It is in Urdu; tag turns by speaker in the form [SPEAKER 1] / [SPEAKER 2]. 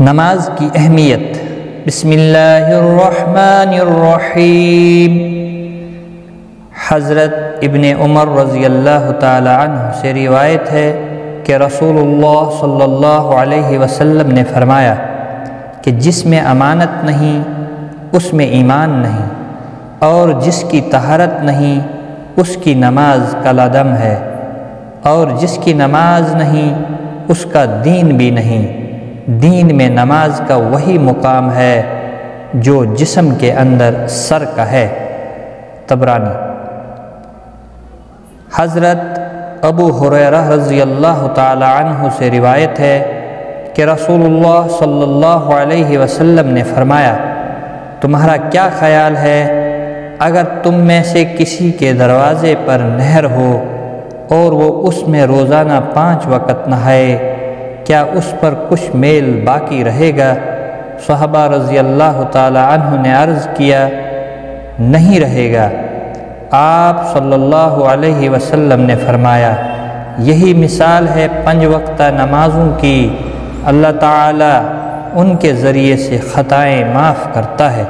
[SPEAKER 1] نماز کی اہمیت۔ بسم اللہ الرحمن الرحیم۔ حضرت ابن عمر رضی اللہ تعالی عنہ سے روایت ہے کہ رسول اللہ صلی اللہ علیہ وسلم نے فرمایا کہ جس میں امانت نہیں اس میں ایمان نہیں، اور جس کی طہارت نہیں اس کی نماز کالعدم ہے، اور جس کی نماز نہیں اس کا دین بھی نہیں۔ دین میں نماز کا وہی مقام ہے جو جسم کے اندر سر کا ہے۔ طبرانی۔ حضرت ابو ہریرہ رضی اللہ تعالی عنہ سے روایت ہے کہ رسول اللہ صلی اللہ علیہ وسلم نے فرمایا، تمہارا کیا خیال ہے اگر تم میں سے کسی کے دروازے پر نہر ہو اور وہ اس میں روزانہ 5 وقت نہائے، کیا اس پر کچھ میل باقی رہے گا؟ صحابہ رضی اللہ تعالی عنہ نے عرض کیا، نہیں رہے گا۔ آپ صلی اللہ علیہ وسلم نے فرمایا، یہی مثال ہے 5 وقتہ نمازوں کی، اللہ تعالی ان کے ذریعے سے خطائیں معاف کرتا ہے۔